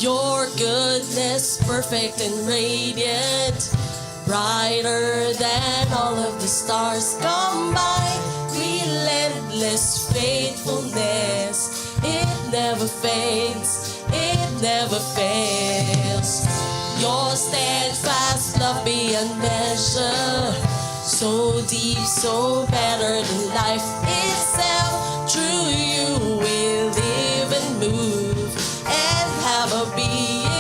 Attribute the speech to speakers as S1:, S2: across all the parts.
S1: Your goodness, perfect and radiant, brighter than all of the stars combined. Relentless faithfulness, it never fades, it never fails. Your steadfast love beyond measure, so deep, so better than life itself. Through you we live and move and have a being.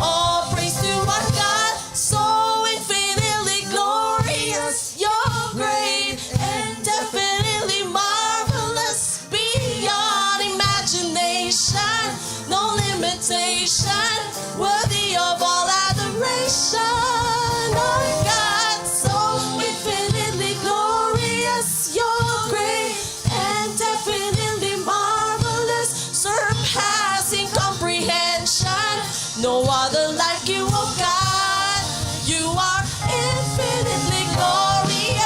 S1: All praise to our God, so infinitely glorious. You're great and definitely marvelous, beyond imagination, no limitation, worthy of all adoration. Our God, so infinitely glorious. You're great and definitely marvelous, surpassing comprehension. No other like you, oh God. You are infinitely glorious.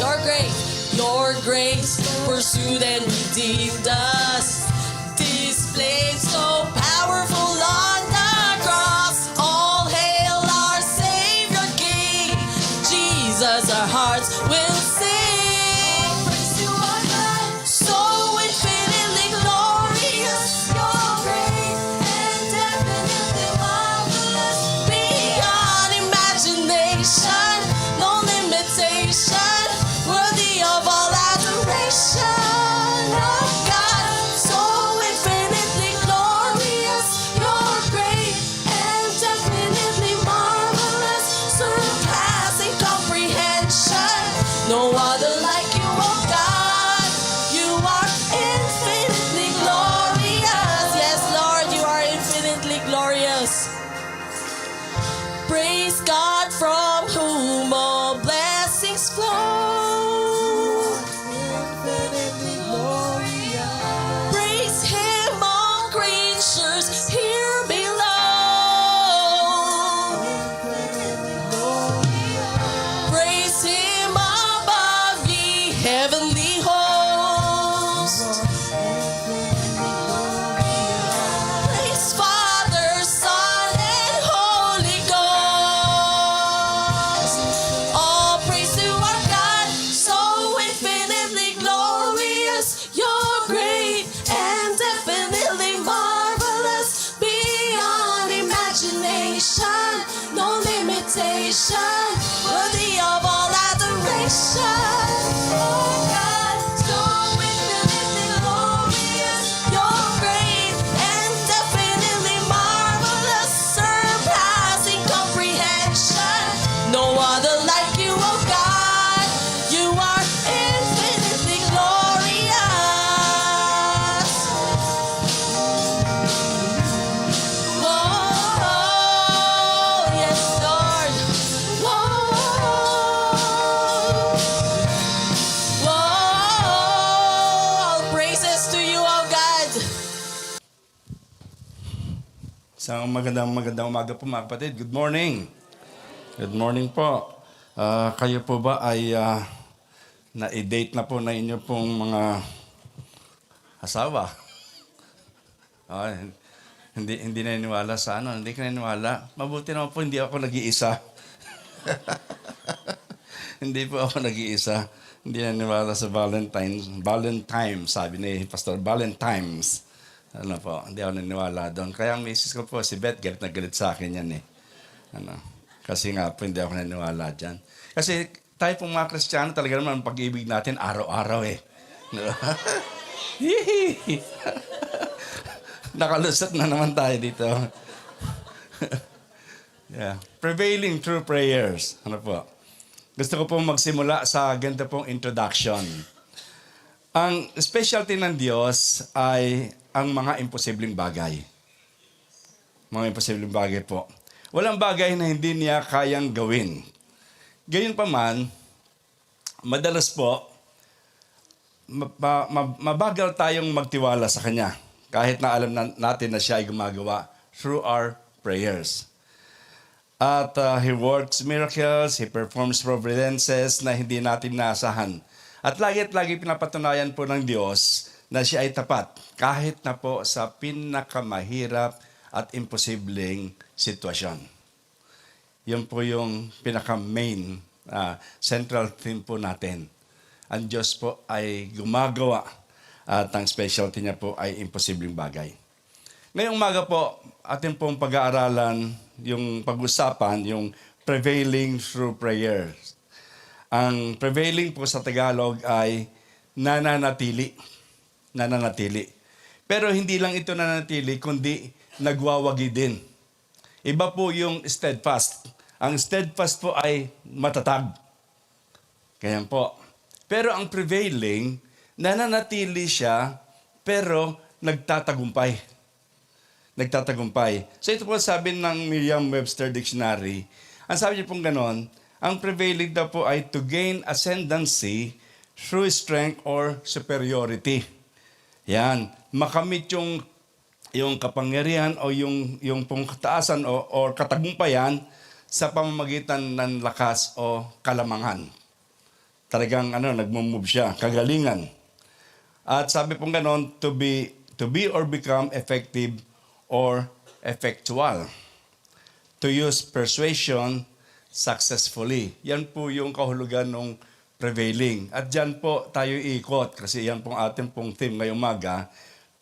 S1: You're great, your grace pursued and redeemed us, displayed so powerful on the cross. All hail our Savior King, Jesus our hearts will sing. Praise to our God, so infinitely glorious. You're great and definitely marvelous, beyond imagination, no limitation, worthy of all adoration. Oh God, so infinitely glorious. You're great and definitely marvelous, surpassing comprehension. No other like you, oh God. You are infinitely glorious. Yes, Lord, you are infinitely glorious. Praise God, from whom all blessings flow. Infinitely glorious. Praise Him, all creatures here below. Infinitely glorious. Praise Him above, ye heavenly hosts. Praise Father, Son, and Holy Ghost. All praise to our God, so infinitely glorious. You're great and definitely marvelous, beyond imagination, no limitation, worthy of all adoration. Oh God, so infinitely glorious. You're great and definitely marvelous, surpassing comprehension. No other like you, oh God. You are infinitely glorious. Whoa, yes, Lord. Whoa, all praises to you, oh God.
S2: Isang magandang umaga po mga kapatid. Good morning. Good morning po. Kayo po ba ay na-date na po na inyo pong mga asawa? Hindi naniniwala sa ano, hindi ka naniniwala. Mabuti naman po hindi ako nag-iisa. Hindi po ako nag-iisa. Hindi naniniwala sa Valentine, sabi ni Pastor Valentine's. Ano po, hindi ako naniniwala doon. Kaya ang misis ko po, si Beth, galit na galit sa akin yan eh. Ano. Kasi nga po, hindi ako naniniwala dyan. Kasi tayo pong mga Kristiyano, talaga naman ang pag-ibig natin araw-araw eh. Nakalusot na naman tayo dito. Yeah. Prevailing through prayers. Ano po? Gusto ko pong magsimula sa ganito pong introduction. Ang specialty ng Diyos ay ang mga imposibleng bagay. Mga imposibleng bagay po. Walang bagay na hindi niya kayang gawin. Gayunpaman, madalas po, mabagal tayong magtiwala sa Kanya. Kahit na alam natin na siya ay gumagawa through our prayers. At He works miracles, He performs providences na hindi natin naasahan. At lagi pinapatunayan po ng Diyos na siya ay tapat kahit na po sa pinakamahirap at imposibleng sitwasyon. Yun po yung pinaka-main central theme po natin. Ang Diyos po ay gumagawa at ang specialty niya po ay imposibleng bagay. Ngayong umaga po, atin pong pag-aaralan yung pag-usapan, yung prevailing through prayers. Ang prevailing po sa Tagalog ay nananatili. Nananatili. Pero hindi lang ito nananatili, kundi nagwawagi din. Iba po yung steadfast. Ang steadfast po ay matatag. Kaya po. Pero ang prevailing, nananatili siya, pero nagtatagumpay. Nagtatagumpay. So ito po sabi ng Merriam-Webster Dictionary. Ang sabi niya pong ganon, ang prevailing daw po ay to gain ascendancy through strength or superiority. Yan. Makamit yung kapangyarihan o yung pong kataasan o katagumpayan sa pamamagitan ng lakas o kalamangan. Talagang nagmo-move siya, kagalingan. At sabi pong ganon, to be or become effective or effectual. To use persuasion successfully. Yan po yung kahulugan ng prevailing. At dyan po tayo ikot kasi yan pong ating pong theme ngayong umaga,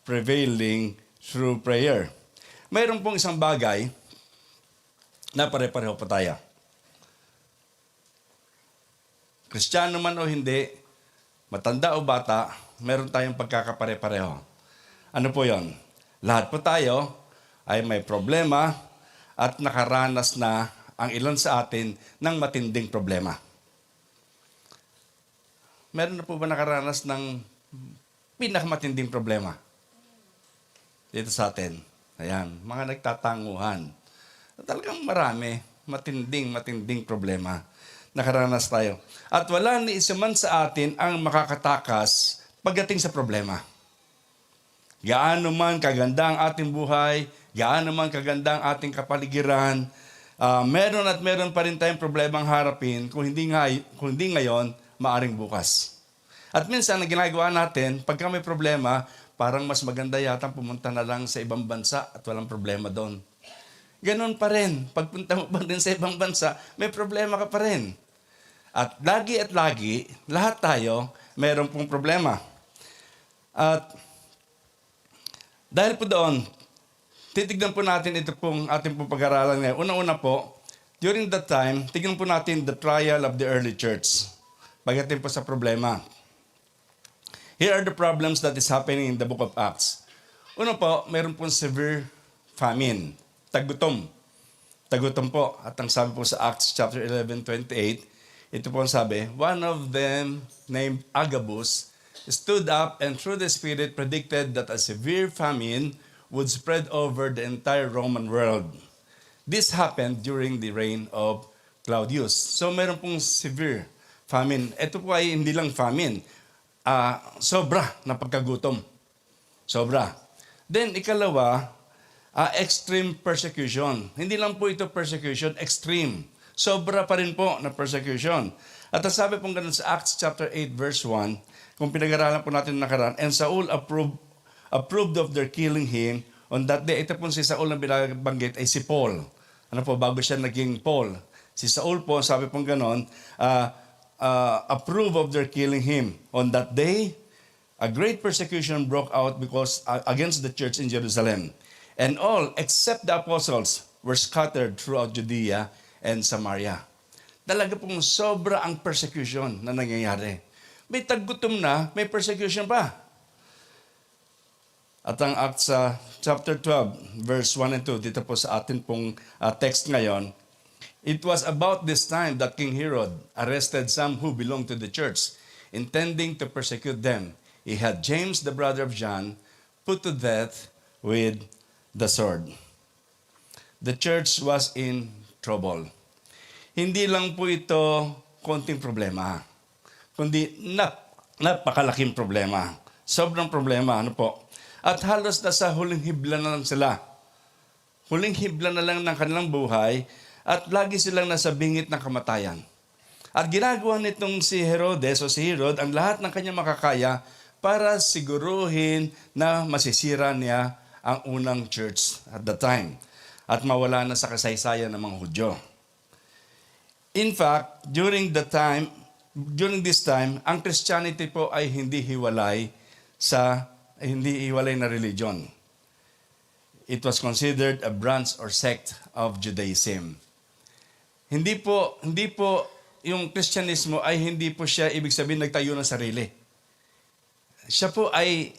S2: prevailing through prayer. Mayroon pong isang bagay na pare-pareho pa tayo. Kristiyano man o hindi, matanda o bata, meron tayong pagkakapare-pareho. Ano po yon? Lahat po tayo ay may problema at nakaranas na ang ilan sa atin ng matinding problema. Meron na po ba nakaranas ng pinakamatinding problema dito sa atin? Ayan, mga nagtatanguhan. Talagang marami, matinding problema. Nakaranas tayo. At wala ni isa man sa atin ang makakatakas pagdating sa problema. Gaano man kaganda ang ating buhay, gaano man kaganda ang ating kapaligiran, meron pa rin tayong problemang harapin kung hindi ngayon, maaring bukas. At minsan, ang ginagawa natin, pagka may problema, parang mas maganda yata pumunta na lang sa ibang bansa at walang problema doon. Ganon pa rin. Pagpunta mo pa din sa ibang bansa, may problema ka pa rin. At lagi, lahat tayo, meron pong problema. At dahil po doon, titignan po natin ito pong ating pong pag-aralan ngayon. Una-una po, during that time, tignan po natin the trial of the early church. Pagdating po sa problema. Here are the problems that is happening in the book of Acts. Una po, mayroon pong severe famine. Tagutom. Tagutom po. At ang sabi po sa Acts chapter 11:28, ito po ang sabi, one of them named Agabus stood up and through the Spirit predicted that a severe famine would spread over the entire Roman world. This happened during the reign of Claudius. So meron pong severe famine. Ito po ay hindi lang famine. Sobra na pagkagutom. Sobra. Then ikalawa, extreme persecution. Hindi lang po ito persecution, extreme. Sobra pa rin po na persecution. At sabi pong ganun sa Acts chapter 8 verse 1, kung pinag-aralan po natin nakaraan, and Saul approved of their killing him on that day. Ito po si Saul na binabanggit ay si Paul. Ano po, bago siya naging Paul. Si Saul po, sabi pong ganon, approve of their killing him. On that day, a great persecution broke out because against the church in Jerusalem. And all, except the apostles, were scattered throughout Judea and Samaria. Talaga pong sobra ang persecution na nangyayari. May taggutom na, may persecution pa. At ang Acts chapter 12, verse 1 and 2, dito po sa atin pong text ngayon, it was about this time that King Herod arrested some who belonged to the church, intending to persecute them. He had James, the brother of John, put to death with the sword. The church was in trouble. Hindi lang po ito konting problema, kundi napakalaking problema. Sobrang problema, ano po? At halos nasa huling hibla na lang sila. Huling hibla na lang ng kanilang buhay at lagi silang nasa bingit ng kamatayan. At ginagawa nitong si Herodes o si Herod ang lahat ng kanyang makakaya para siguruhin na masisira niya ang unang church at the time at mawala na sa kasaysayan ng mga Hudyo. In fact, during this time, ang Christianity po ay hindi hiwalay na religion. It was considered a branch or sect of Judaism. Hindi po yung Kristyanismo ay hindi po siya ibig sabihin nagtayo ng sarili. Siya po ay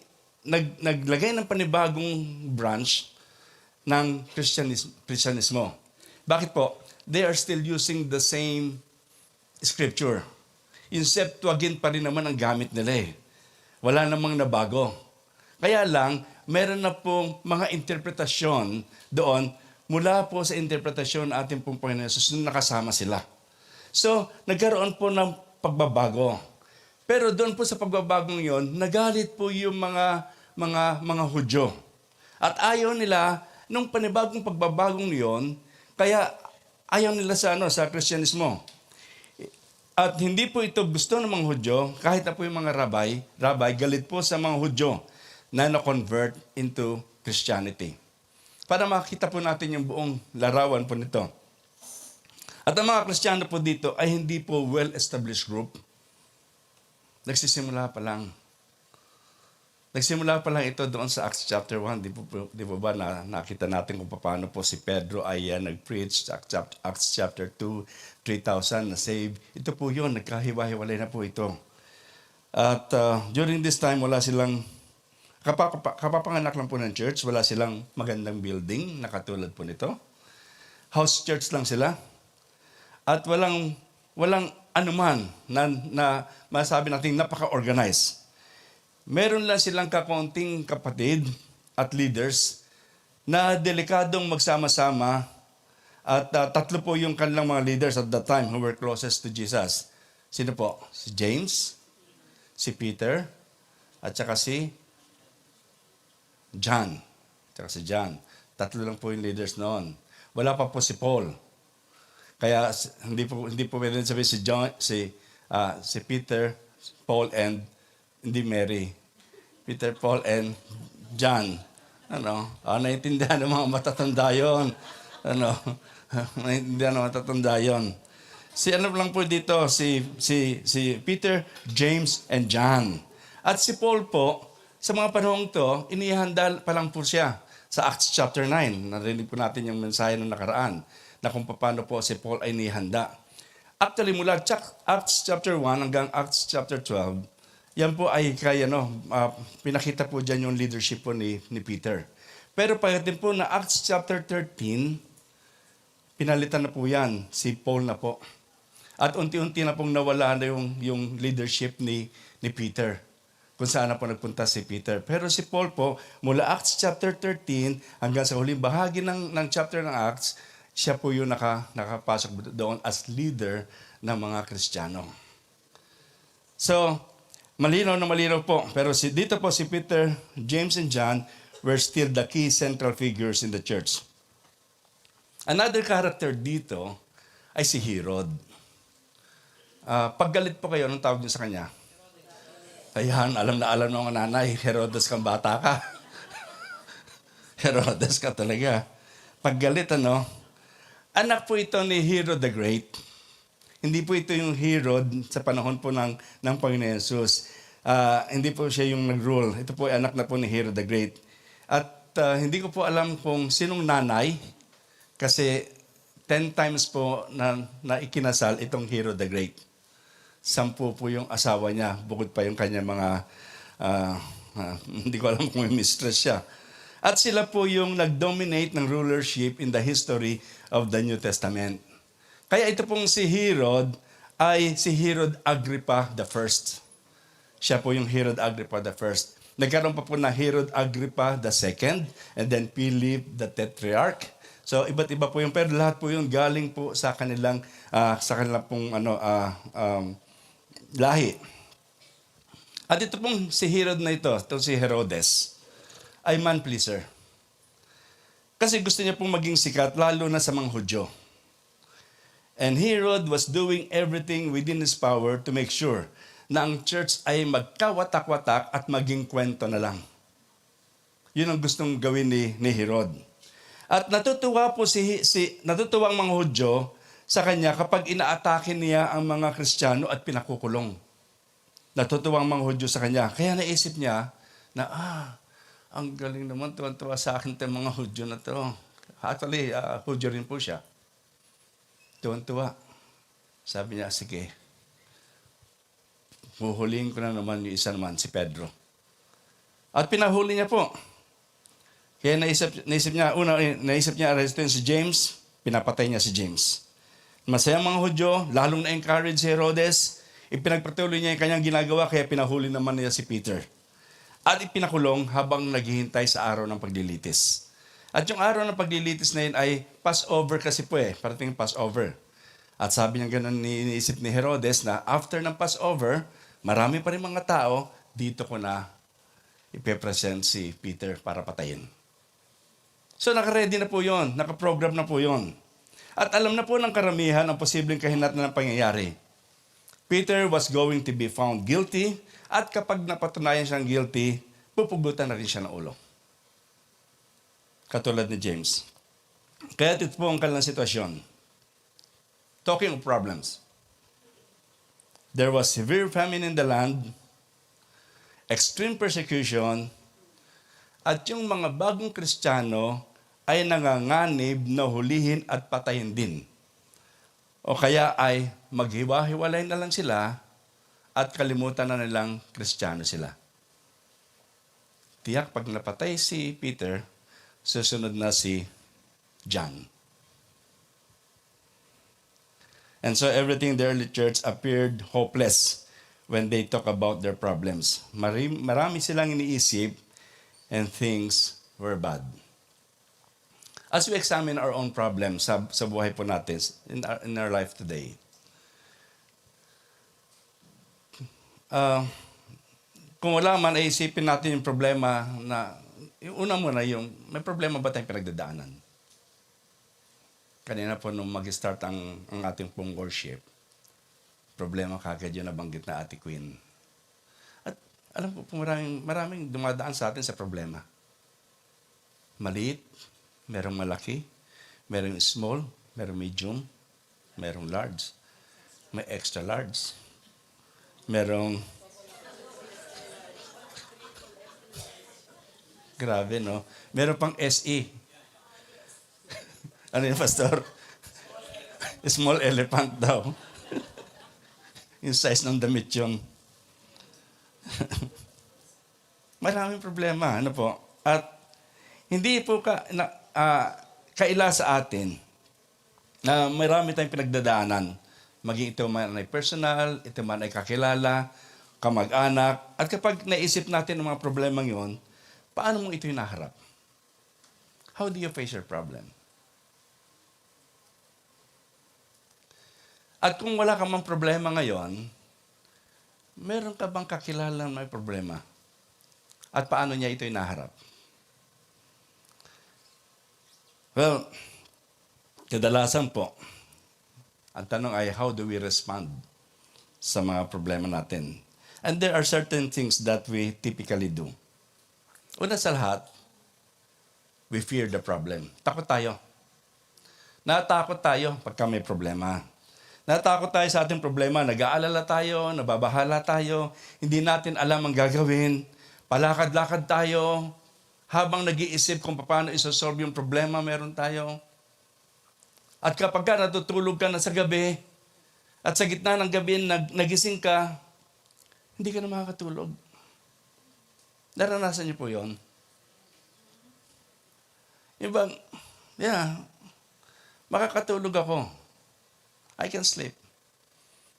S2: naglagay ng panibagong branch ng Kristyanismo. Bakit po? They are still using the same scripture. Yung Septuagint pa rin naman ang gamit nila eh. Wala namang nabago. Kaya lang, meron na pong mga interpretasyon doon mula po sa interpretasyon ng ating pong Panginoon Jesus nung nakasama sila. So, nagkaroon po ng pagbabago. Pero doon po sa pagbabagong yon, nagalit po yung mga Hudyo. At ayaw nila, nung panibagong pagbabagong yon, kaya ayaw nila sa Kristyanismo. At hindi po ito gusto ng mga Hudyo, kahit na po yung mga rabbi, galit po sa mga Hudyo na na-convert into Christianity. Para makita po natin yung buong larawan po nito. At ang mga Kristiyano po dito ay hindi po well-established group. Nagsisimula pa lang. Nagsimula pa lang ito doon sa Acts chapter 1. Di po ba nakita natin kung paano po si Pedro ay nag-preach. Acts chapter 2, 3,000 na saved. Ito po yun, nagkahiwa-hiwalay na po ito. At during this time, wala silang, kapapanganak lang po ng church, wala silang magandang building na katulad po nito. House church lang sila. At walang anuman na masabi natin napaka-organized. Meron lang silang kakaunting kapatid at leaders na delikadong magsama-sama at tatlo po yung kanilang mga leaders at that time who were closest to Jesus. Sino po? Si James, si Peter, at saka si John. Tatlo lang po yung leaders noon. Wala pa po si Paul. Kaya hindi po pwede sabihin si John, si Peter, Paul, and hindi Mary. Peter, Paul, and John. Naiintindihan ng mga matatanda yun. Naiintindihan ng matatanda yun. lang po dito, si Peter, James, and John. At si Paul po, sa mga panahong to, inihanda pa lang po siya sa Acts chapter 9. Narinig po natin yung mensahe ng nakaraan na kung paano po si Paul ay inihanda. Actually, mula Acts chapter 1 hanggang Acts chapter 12, yan po ay pinakita po dyan yung leadership po ni Peter. Pero pagdating po na Acts chapter 13, pinalitan na po yan, si Paul na po. At unti-unti na pong nawala na yung leadership ni Peter, kung saan na po nagpunta si Peter. Pero si Paul po, mula Acts chapter 13 hanggang sa huling bahagi ng chapter ng Acts, siya po yung nakapasok doon as leader ng mga Kristiyano. So, malinaw po. Pero dito po si Peter, James, and John were still the key central figures in the church. Another character dito ay si Herod. Paggalit po kayo, anong tawag niyo sa kanya? Ayan, alam ng mga nanay, Herodes kang bata ka. Herodes ka talaga. Paggalit, anak po ito ni Herod the Great. Hindi po ito yung Herod sa panahon po ng Panginoon Jesus. Hindi po siya yung nag-rule. Ito po ay anak na po ni Herod the Great. At hindi ko po alam kung sinong nanay kasi 10 times po na ikinasal itong Herod the Great. 10 po yung asawa niya, bukod pa yung kanya mga, hindi ko alam kung may mistress siya. At sila po yung nag-dominate ng rulership in the history of the New Testament. Kaya ito pong si Herod ay si Herod Agrippa the First. Siya po yung Herod Agrippa the First. Nagkaroon pa po na Herod Agrippa the Second, and then Philip the Tetrarch. So iba't iba po yung, pero lahat po yung galing po sa kanilang pong lahi. At ito pong si Herod na ito si Herodes, ay man pleaser. Kasi gusto niya pong maging sikat, lalo na sa mga Hudyo. And Herod was doing everything within his power to make sure na ang church ay magkawatak-watak at maging kwento na lang. Yun ang gustong gawin ni Herod. At natutuwa po natutuwa ang mga Hudyo sa kanya kapag inaatake niya ang mga Kristiyano at pinakukulong. Natutuwa ang mga Hudyo sa kanya. Kaya naisip niya na, ang galing naman, tuwan-tuwa sa akin itong mga Hudyo na to. Actually, Hudyo rin po siya. Tuwan-tuwa. Sabi niya, sige, huhulihin ko na naman yung isa naman, si Pedro. At pinahuli niya po. Kaya naisip niya arrestin si James, pinapatay niya si James. Masayang mga Hudyo, lalong na-encourage si Herodes, ipinagpatuloy niya yung kanyang ginagawa, kaya pinahuli naman niya si Peter. At ipinakulong habang naghihintay sa araw ng paglilitis. At yung araw ng paglilitis na yun ay Passover kasi po parating Passover. At sabi niya ganun, iniisip ni Herodes na after ng Passover, marami pa rin mga tao, dito ko na ipepresent si Peter para patayin. So nakaready na po yun, nakaprogram na po yun. At alam na po ng karamihan ang posibleng kahinatnan ng pangyayari. Peter was going to be found guilty, at kapag napatunayan siyang guilty, pupugutan na rin siya ng ulo. Katulad ni James. Kaya ito po ang kanilang sitwasyon. Talking of problems. There was severe famine in the land, extreme persecution, at yung mga bagong Kristiyano ay nanganganib na hulihin at patayin din. O kaya ay maghiwa-hiwalay na lang sila at kalimutan na nilang Kristiyano sila. Tiyak pag napatay si Peter, susunod na si John. And so everything in the early church appeared hopeless when they talk about their problems. Marami silang iniisip and things were bad. As we examine our own problems sa buhay po natin, in our life today, kung wala man, ay isipin natin yung problema na, yung una muna yung, may problema ba tayong pinagdadaanan? Kanina po nung mag-start ang ating pong worship, problema kagad yun nabanggit na Ate Queen. At alam po, maraming dumadaan sa atin sa problema. Maliit, merong malaki, merong small, merong medium, merong large, may extra large, merong grabe, no? Meron pang SE. Ano yun, Pastor? Small elephant daw. Yung size ng damit yun. Maraming problema, ano po? At hindi po kaila sa atin na marami tayong pinagdadaanan. Maging ito man ay personal, ito man ay kakilala, kamag-anak. At kapag naisip natin ang mga problemang yun, paano mo ito hinaharap? How do you face your problem? At kung wala ka mang problema ngayon, meron ka bang kakilala na may problema? At paano niya ito hinaharap? Well, kadalasan po, ang tanong ay, how do we respond sa mga problema natin? And there are certain things that we typically do. Una sa lahat, we fear the problem. Takot tayo. Natakot tayo pagka may problema. Natakot tayo sa ating problema, nag-aalala tayo, nababahala tayo, hindi natin alam ang gagawin, palakad-lakad tayo, habang nag-iisip kung paano isosolve yung problema meron tayo. At kapag ka natutulog ka na sa gabi, at sa gitna ng gabi nagising ka, hindi ka na makakatulog. Naranasan niyo po yon? Yung bang, makakatulog ako. I can sleep.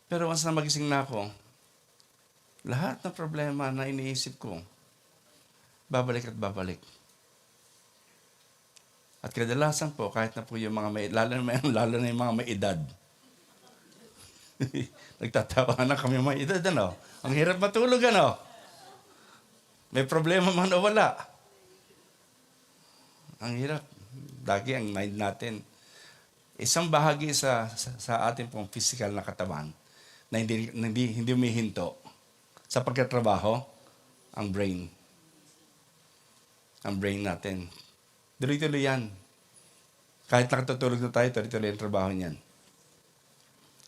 S2: Pero once na magising na ako, lahat ng problema na iniisip ko, babalik at babalik. At kadalasan po, kahit na po yung mga lalo na yung mga may edad. Nagtatawa na kami may edad, ano? Ang hirap matulog, ano? May problema man o wala. Ang hirap. Lagi ang mind natin. Isang bahagi sa ating pong physical na katawan na hindi humihinto sa pagkatrabaho, ang brain. Ang brain natin. Tuloy-tuloy yan. Kahit nakatutulog na tayo, tuloy-tuloy ang trabaho niyan.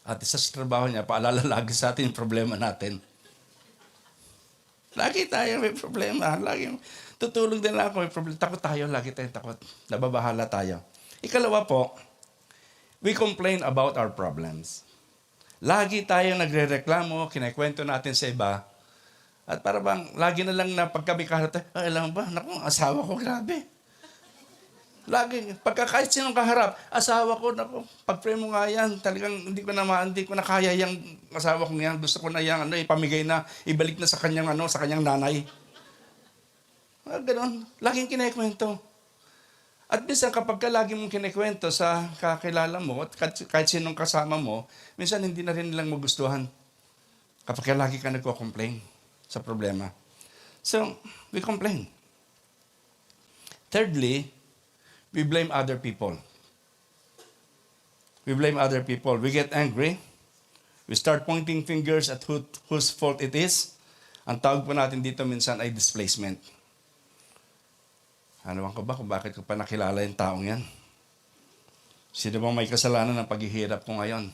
S2: At isa sa trabaho niya, paalala lagi sa atin yung problema natin. Lagi tayo may problema. Lagi tutulog din lang ako may problema. Takot tayo, lagi tayong takot. Nababahala tayo. Ikalawa po, we complain about our problems. Lagi tayong nagre-reklamo, kinikwento natin sa iba. At para bang, lagi na lang na pagka may kaharap tayo, alam ba, naku, asawa ko, grabe. Lagi, pagka kahit sinong kaharap, asawa ko, naku, pag-pray mo nga yan, talagang hindi ko na kaya yung asawa ko yan. Gusto ko na yan, ipamigay na, ibalik na sa kanyang, sa kanyang nanay. Ganon, laging kinikwento. At minsan kapag ka lagi mong kinikwento sa kakilala mo, at kahit sinong kasama mo, minsan hindi na rin nilang magustuhan. Kapag ka lagi ka nagko-complain sa problema. So, we complain. Thirdly, we blame other people. We blame other people. We get angry. We start pointing fingers at whose fault it is. Ang tawag po natin dito minsan ay displacement. Ano ko ba kung bakit ko pa nakilala yung taong yan? Sino bang may kasalanan ng paghihirap ko ngayon?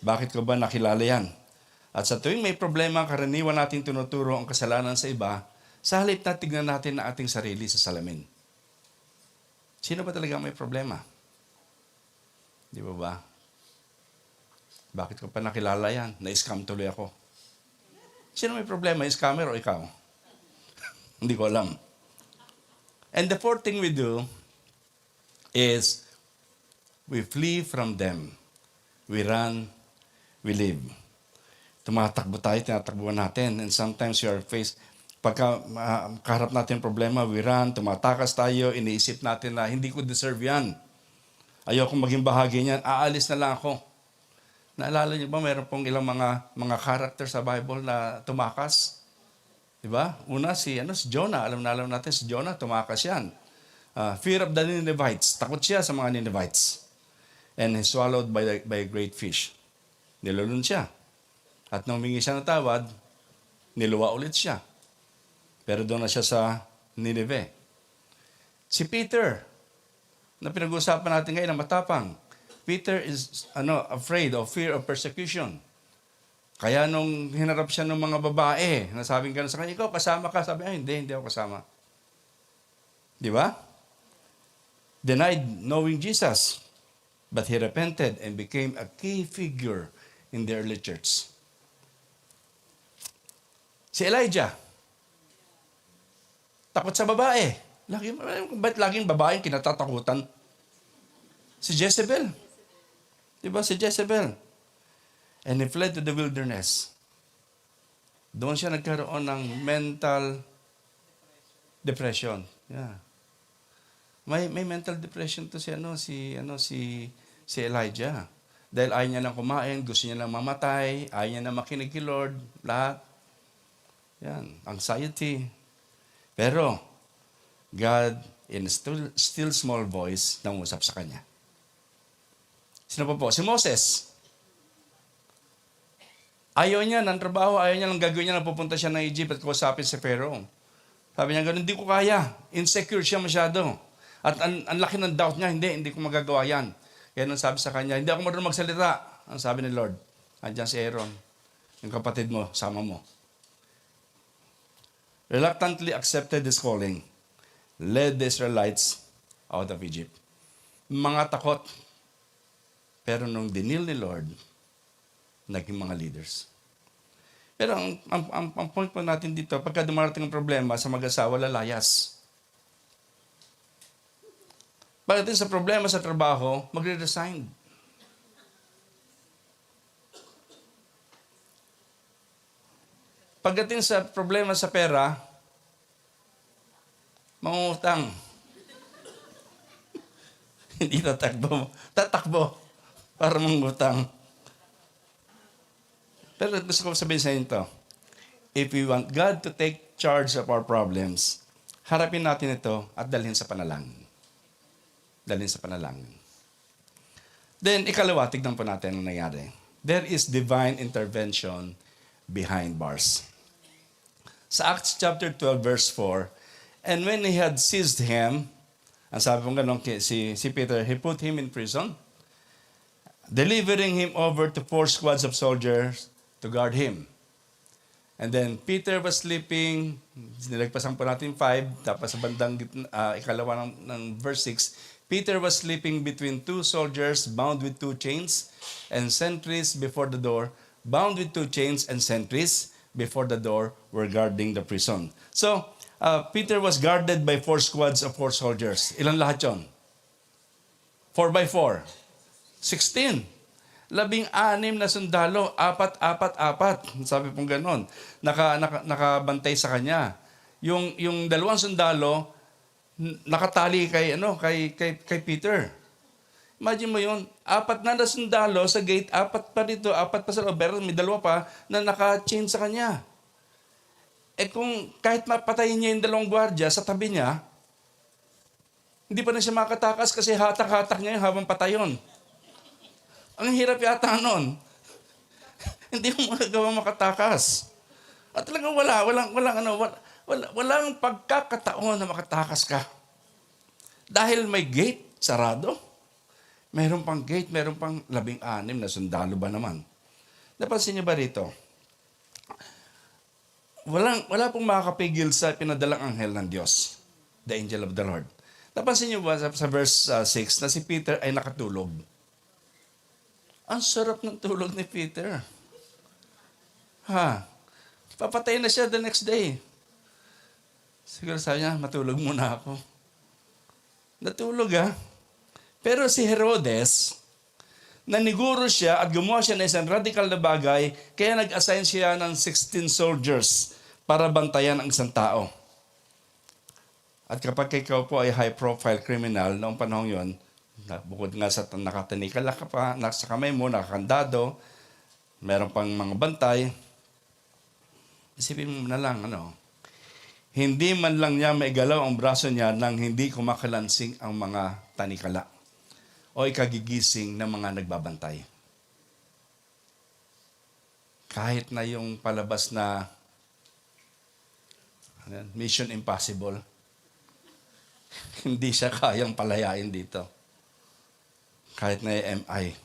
S2: Bakit ko ba nakilala yan? At sa tuwing may problema, karaniwan natin tinuturo ang kasalanan sa iba, sa halip na tignan natin na ating sarili sa salamin. Sino ba talaga may problema? Di ba ba? Bakit ko pa nakilala yan? Na-scam tuloy ako. Sino may problema? Scammer o ikaw? Hindi ko alam. And the fourth thing we do is we flee from them. We run, we live. Tumatakbo tayo, tinatakbuhan natin. And sometimes you are faced, pagka kaharap natin yung problema, we run, tumatakas tayo, iniisip natin na hindi ko deserve yan. Ayoko maging bahagi niyan, aalis na lang ako. Naalala niyo ba, mayroon pong ilang mga character sa Bible na tumakas? Diba? Una, si Jonah. Alam natin, si Jonah, tumakas yan. Fear of the Ninevites. Takot siya sa mga Ninevites. And he's swallowed by a great fish. Nilulun siya. At nung humingi siya ng tawad, niluwa ulit siya. Pero doon na siya sa Nineveh. Si Peter, na pinag-uusapan natin ngayon, na matapang. Peter is afraid of fear of persecution. Kaya nung hinarap siya ng mga babae, nasabing gano'n sa kanya, ikaw kasama ka. Sabi, hindi ako kasama. Di ba? Denied knowing Jesus. But he repented and became a key figure in the early church. Si Elijah, takot sa babae. Ba't laging babae kinatatakutan? Si Jezebel. Di ba si Jezebel? And he fled to the wilderness. Doon siya nagkaroon ng mental depression. Yeah. May mental depression to si Elijah. Dahil ayaw niya lang kumain, gusto niya lang mamatay, ayaw niya na makinig kay Lord, lahat. Yan, anxiety. Pero, God, in a still small voice, nangusap sa kanya. Sino pa po? Si Moses. Ayaw niya ng trabaho, ayaw niya ng gagawin niya na pupunta siya ng Egypt at kausapin si Pharaoh. Sabi niya, ganun, hindi ko kaya. Insecure siya masyado. At ang laki ng doubt niya, hindi ko magagawa yan. Kaya nung sabi sa kanya, hindi ako marunong magsalita. Ang sabi ni Lord, andyan si Aaron, yung kapatid mo, sama mo. Reluctantly accepted his calling, led the Israelites out of Egypt. Mga takot, Pero nung dinil ni Lord, naging mga leaders. Pero ang point po natin dito, pagka dumarating ang problema sa mag-asawa, lalayas. Pagdating sa problema sa trabaho, magre-resign. Pagdating sa problema sa pera, mangungutang. Hindi tatakbo. Tatakbo para mangutang. Pero gusto ko sabihin sa inyo ito. If we want God to take charge of our problems, harapin natin ito at dalhin sa panalangin. Dalhin sa panalangin. Then, ikalawa, tignan po natin ang nangyari. There is divine intervention behind bars. Sa Acts chapter 12, verse 4, and when he had seized him, ang sabi pong ganun, si Peter, he put him in prison, delivering him over to 4 squads of soldiers to guard him. And then Peter was sleeping, nilagpasan po natin 5, tapos sa bandang ikalawa ng verse 6, Peter was sleeping between 2 soldiers bound with 2 chains and sentries before the door, bound with 2 chains and sentries before the door were guarding the prison. So, Peter was guarded by 4 squads of 4 soldiers. Ilan lahat yun? 4 by 4. 16. 16 na sundalo, 4. Sabi pong ganon. Nakabantay sa kanya. Yung 2 sundalo, nakatali kay Peter. Imagine mo yun, 4 na sundalo sa gate, 4 pa dito, 4 pa sa loob, pero may 2 pa na naka-chain sa kanya. Eh kung kahit mapatayin niya yung 2 gwardiya sa tabi niya, hindi pa na siya makatakas kasi hatak-hatak niya yung habang patayon. Ang hirap yata nun. Hindi mo magagawa makatakas. At talagang walang pagkakataon na makatakas ka. Dahil may gate, sarado. Meron pang gate, meron pang 16 na sundalo ba naman. Napansin niyo ba rito? Wala pong makakapigil sa pinadalang anghel ng Diyos, the angel of the Lord. Napansin niyo ba sa verse 6 na si Peter ay nakatulog? Ang sarap ng tulog ni Peter. Papatay na siya the next day. Siguro sabi niya, matulog muna ako. Natulog Pero si Herodes, naniguro siya at gumawa siya ng isang radical na bagay, kaya nag-assign siya ng 16 soldiers para bantayan ang isang tao. At kapag ikaw po ay high-profile criminal noong panahon yon, bukod nga sa nakatanikala ka pa, nasa kamay mo, nakakandado, meron pang mga bantay, isipin mo na lang, hindi man lang niya maigalaw ang braso niya nang hindi kumakalansing ang mga tanikala o ikagigising ng mga nagbabantay. Kahit na yung palabas na Mission Impossible, hindi siya kayang palayain dito. Kahit na yung MI.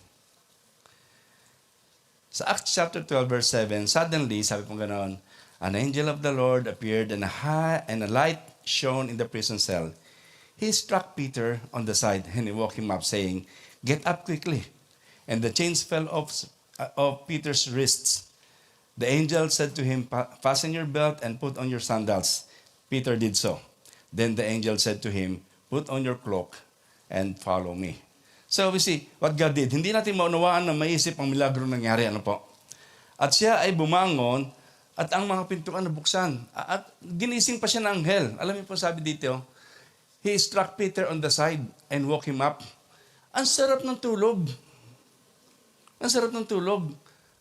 S2: Sa Acts chapter 12, verse 7, suddenly, sabi pong ganoon, an angel of the Lord appeared and a light shone in the prison cell. He struck Peter on the side and he woke him up, saying, "Get up quickly." And the chains fell off Peter's wrists. The angel said to him, "Fasten your belt and put on your sandals." Peter did so. Then the angel said to him, "Put on your cloak and follow me." So we see what God did. Hindi natin maunawaan na maisip ang milagro nangyari. At siya ay bumangon at ang mga pintuan nabuksan. At ginising pa siya ng anghel. Alam niyo po sabi dito, he struck Peter on the side and woke him up. Ang sarap ng tulog. Ang sarap ng tulog.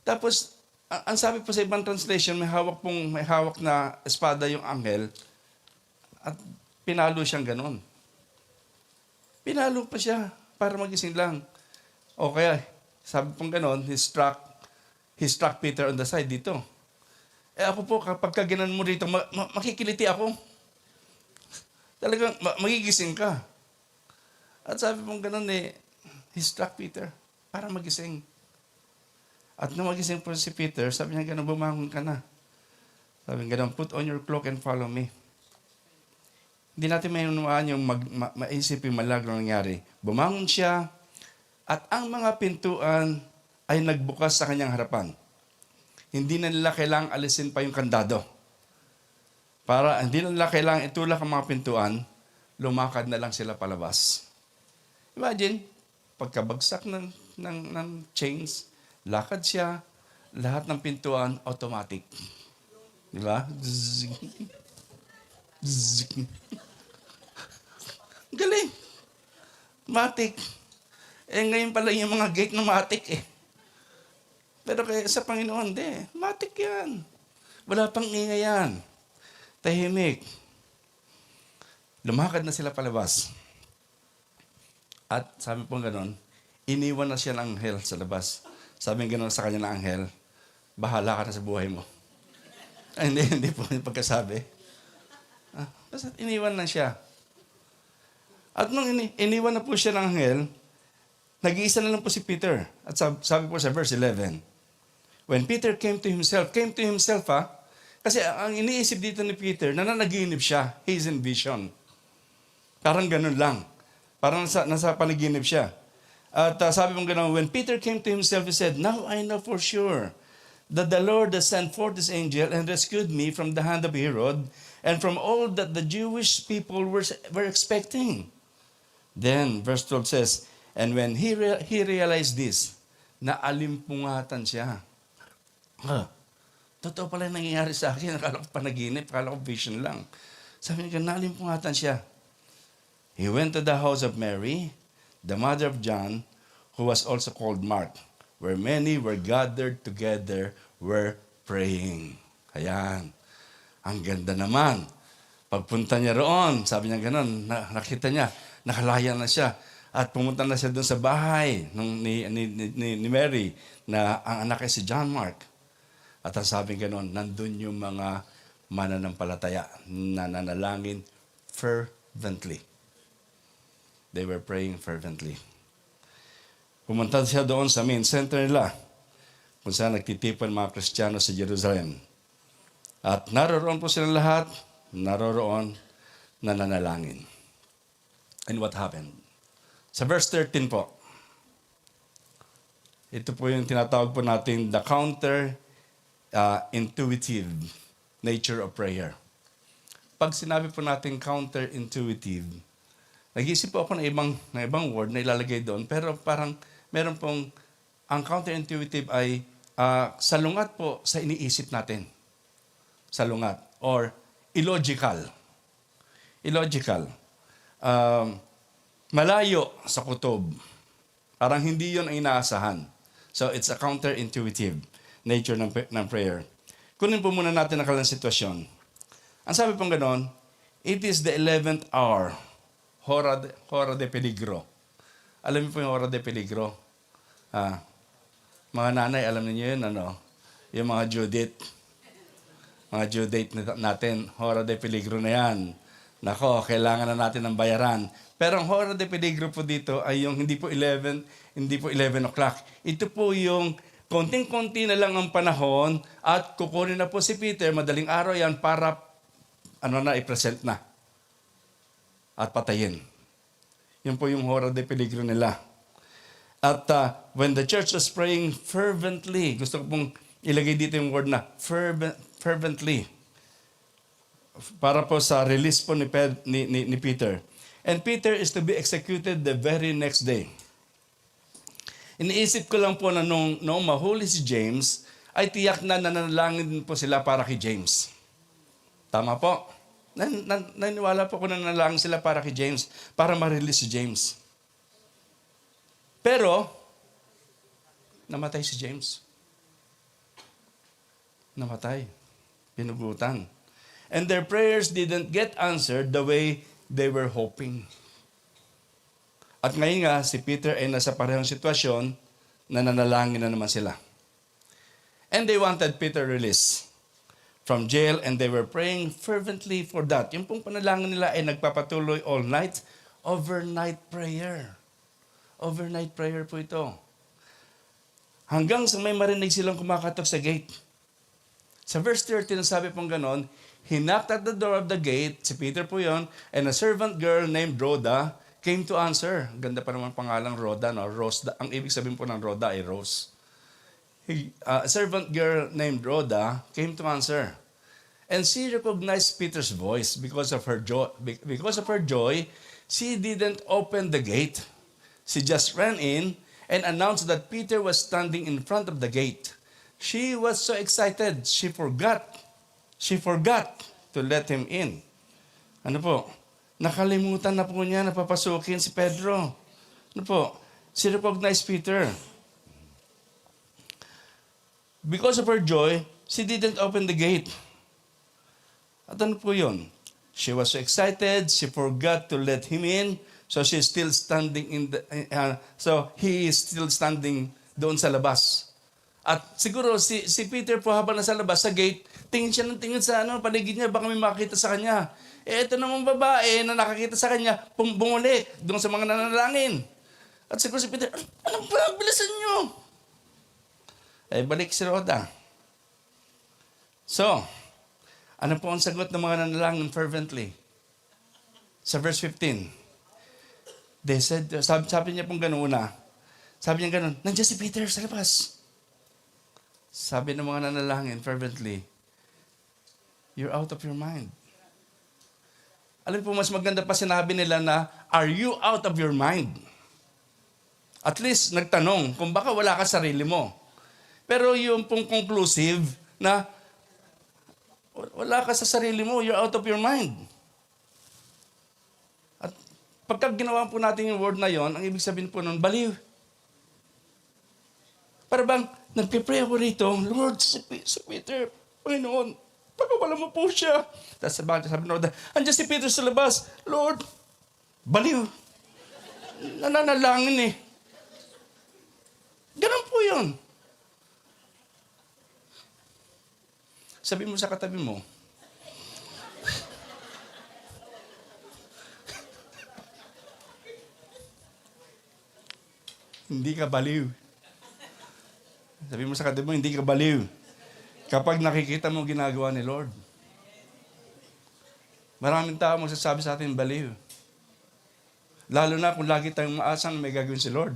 S2: Tapos, ang sabi po sa ibang translation, may hawak na espada yung anghel at pinalo siyang ganon. Pinalo pa siya para magising lang. O kaya, sabi pong ganon, he struck Peter on the side dito. Ako po, kapag ganon mo rito, makikiliti ako. Talagang magigising ka. At sabi mong ganun he struck Peter para magising. At nung magising po si Peter, sabi niya ganun, bumangon ka na. Sabi niya ganun, put on your cloak and follow me. Hindi natin mayunawaan yung maisip yung malagro nangyari. Bumangon siya, At ang mga pintuan ay nagbukas sa kanyang harapan. Hindi na nila kailangang alisin pa yung kandado. Hindi na nila kailangang itulak ang mga pintuan, lumakad na lang sila palabas. Imagine, pagkabagsak ng chains, lakad siya, lahat ng pintuan automatic. Di ba? Zzz. Zzz. Galing. Matik. Ngayon pala yung mga gate na matik Pero kaya sa Panginoon, matik yan. Wala pang ingay yan. Tahimik. Lumakad na sila palabas. At sabi po gano'n, iniwan na siya ng anghel sa labas. Sabi gano'n sa kanya ng anghel, bahala ka na sa buhay mo. Hindi po yung pagkasabi. Basta iniwan na siya. At nung iniwan na po siya ng anghel, nag-iisa na lang po si Peter. At sabi po sa verse 11, when Peter came to himself kasi ang iniisip dito ni Peter, nananaginip siya. He's in vision. Parang ganun lang. Parang nasa panaginip siya. At sabi mo ganun, when Peter came to himself, he said, now I know for sure that the Lord has sent forth his angel and rescued me from the hand of Herod and from all that the Jewish people were expecting. Then, verse 12 says, and when he realized this, naalimpungatan siya. Totoo pala yung nangyayari sa akin. Akala ko panaginip, akala ko vision lang. Sabi niya, naalimpungatan siya. He went to the house of Mary, the mother of John, who was also called Mark, where many were gathered together, were praying. Ayan. Ang ganda naman. Pagpunta niya roon, sabi niya gano'n, nakita niya, nakalaya na siya. At pumunta na siya doon sa bahay ni Mary, na ang anak ay si John Mark. At ang sabi gano'n, nandun yung mga mananampalataya na nanalangin fervently. They were praying fervently. Pumunta siya doon sa main center nila, kung saan nagtitipon mga Kristiyano sa Jerusalem. At naroroon po silang lahat, naroroon na nanalangin. And what happened? Sa verse 13 po, ito po yung tinatawag po natin the counter-intuitive nature of prayer. Pag sinabi po natin counter-intuitive, nag-iisip po ako ng ibang word na ilalagay doon, pero parang meron pong, ang counter-intuitive ay salungat po sa iniisip natin. Salungat. Or illogical. Illogical. Malayo sa kutob. Parang hindi yun ang inaasahan. So it's a counter-intuitive nature ng prayer. Kunin po muna natin ang kalang sitwasyon. Ang sabi pong ganon, it is the 11th hour. Hora de peligro. Alam niyo po yung hora de peligro? Mga nanay, alam niyo yun, yung mga due date. Mga due date natin, hora de peligro na yan. Nako, kailangan na natin ng bayaran. Pero ang hora de peligro po dito ay yung hindi po 11 o'clock. Ito po yung konting-konti na lang ang panahon at kukunin na po si Peter, madaling araw yan para i-present na. At patayin. Yun po yung hora de peligro nila. At when the church was praying fervently, gusto ko pong ilagay dito yung word na fervently. Para po sa release po ni Peter. And Peter is to be executed the very next day. Iniisip ko lang po na noong mahuli si James, ay tiyak na nanalangin po sila para kay James. Tama po? Naniwala po ko na nanalangin sila para kay James, para ma-release si James. Pero, namatay si James. Namatay. Pinugutan. And their prayers didn't get answered the way they were hoping. At ngayon nga, si Peter ay nasa parehong sitwasyon na nanalangin na naman sila. And they wanted Peter released from jail and they were praying fervently for that. Yung pong panalangin nila ay nagpapatuloy all night. Overnight prayer. Overnight prayer po ito. Hanggang sa may marinig silang kumakatok sa gate. Sa verse 13, sabi pong ganon, he knocked at the door of the gate, si Peter po yon, and a servant girl named Rhoda came to answer. Ganda pa naman pangalang Rhoda, no? Rose. Ang ibig sabihin po ng Rhoda ay Rose. A servant girl named Rhoda came to answer. And she recognized Peter's voice because of her joy. Because of her joy, she didn't open the gate. She just ran in and announced that Peter was standing in front of the gate. She was so excited, she forgot to let him in. Ano po? Nakalimutan na po niya na papasukin si Pedro. Ano po? She recognized Peter. Because of her joy, she didn't open the gate. At ano po yun? She was so excited, she forgot to let him in, so she's still standing so he is still standing doon sa labas. At siguro si Peter po habang nasa labas sa gate, tingin siya ng tingin sa paligid niya, baka may makakita sa kanya. Ito namang babae na nakakita sa kanya, bumulik doon sa mga nanalangin. At siguro si Peter, ano ba? Bilisan niyo! Balik si Rhoda. So, ano po ang sagot ng mga nanalangin fervently? Sa verse 15. They said, sabi niya pong gano'n una. Sabi niya gano'n, nandiyan si Peter sa labas. Sabi ng mga nanalangin fervently, you're out of your mind. Alam po, mas maganda pa sinabi nila na, are you out of your mind? At least, nagtanong, kung baka wala ka sarili mo. Pero yung pong conclusive na, wala ka sa sarili mo, you're out of your mind. At pagka ginawa po natin yung word na yon, ang ibig sabihin po nun, baliw. Para bang, nagpipray ako rito, Lord, si Peter, Panginoon, pagkawala mo po siya. Tapos sabi na, andiyan si Peter sa labas, Lord, baliw. Nananalangin eh. Ganun po yun. Sabi mo sa katabi mo, hindi ka baliw. Sabi mo sa katabi mo, hindi ka baliw. Kapag nakikita mo ginagawa ni Lord. Maraming tao magsasabi sa atin, baliw. Lalo na kung lagi tayong maasang may gagawin si Lord.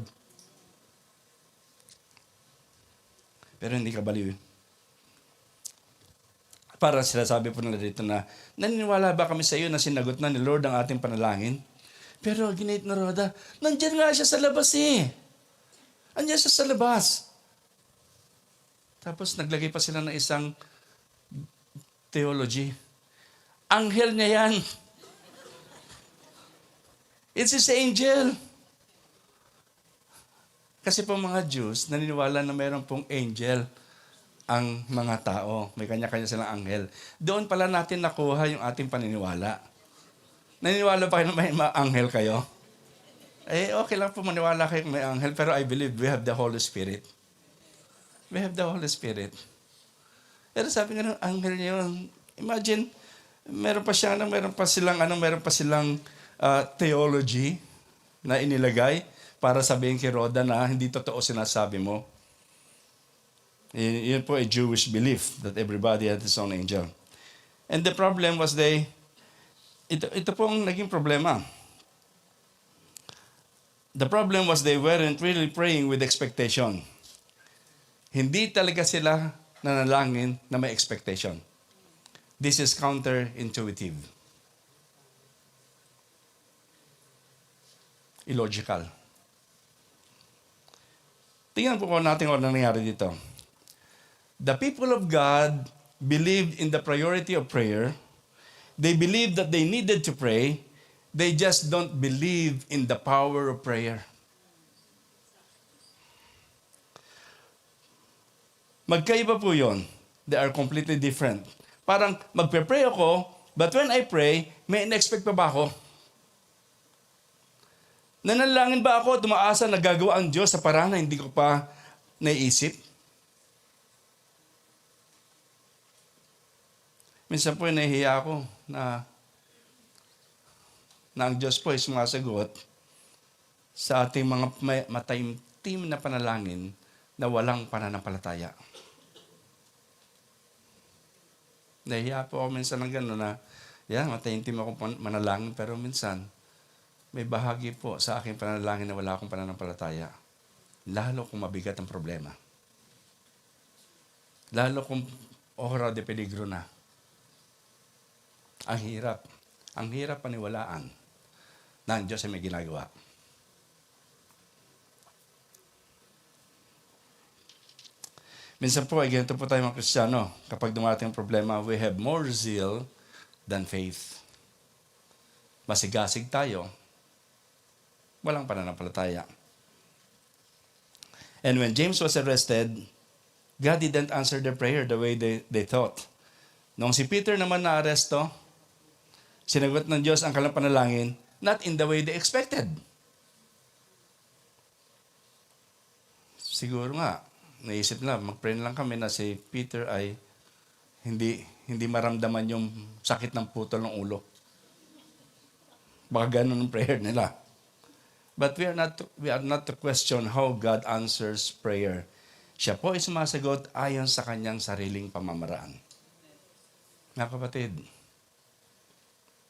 S2: Pero hindi ka baliw. Para sinasabi po nila dito na, naniniwala ba kami sa iyo na sinagot na ni Lord ang ating panalangin? Pero ginit na Rhoda, nandiyan nga siya sa labas eh. Andiyan siya sa labas. Tapos naglagay pa sila ng isang theology. Anghel niya yan. It's his angel. Kasi po mga Jews, naniniwala na mayroon pong angel ang mga tao. May kanya-kanya silang anghel. Doon pala natin nakuha yung ating paniniwala. Naniniwala pa kayo na may anghel kayo? Okay lang po maniwala kayo may anghel, pero I believe we have the Holy Spirit. We have the Holy Spirit. Pero sabi nga ng anghel niya, imagine, meron pa silang theology na inilagay para sabihin kay Rhoda na hindi totoo sinasabi mo. Yun po a Jewish belief that everybody had his own angel. And the problem was ito po ang naging problema. The problem was they weren't really praying with expectation. Hindi talaga sila nanalangin na may expectation. This is counterintuitive. Illogical. Tingnan po natin kung ano nangyari dito. The people of God believed in the priority of prayer. They believed that they needed to pray. They just don't believe in the power of prayer. Magkaiba po yun. They are completely different. Parang magpe-pray ako, but when I pray, may in-expect pa ba ako? Nanalangin ba ako, tumaasa na gagawa ang Diyos sa paraan na hindi ko pa naiisip? Minsan po nahihiya ako na ang Diyos po ay sumasagot sa ating mga mataimtim na panalangin na walang pananampalataya. Nahihiya po ako minsan ng gano'n na, mataimtim ako manalangin, pero minsan, may bahagi po sa aking panalangin na wala akong pananampalataya. Lalo kung mabigat ang problema. Lalo kung ora de peligro na. Ang hirap. Ang hirap paniwalaan na ang Diyos ay may ginagawa. Minsan po ay ganito po tayo mga Kristiyano. Kapag dumating ang problema, we have more zeal than faith. Masigasig tayo, walang pananampalataya. And when James was arrested, God didn't answer their prayer the way they thought. Nung si Peter naman na-aresto, sinagot ng Diyos ang kanilang panalangin, not in the way they expected. Siguro nga, naisip na, mag-pray lang kami na si Peter ay hindi maramdaman yung sakit ng putol ng ulo. Baka ganun ang prayer nila. But we are not to question how God answers prayer. Siya po ay sumasagot ayon sa kanyang sariling pamamaraan. Mga kapatid,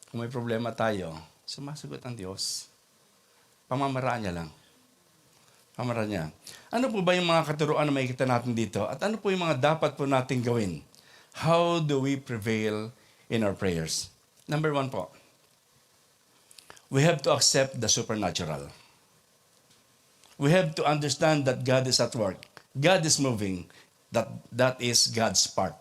S2: kung may problema tayo, sumasagot ang Diyos. Pamamaraan niya lang. Pamamaraan niya. Ano po ba yung mga katuruan na makikita natin dito? At ano po yung mga dapat po natin gawin? How do we prevail in our prayers? Number 1 po. We have to accept the supernatural. We have to understand that God is at work. God is moving. That is God's part.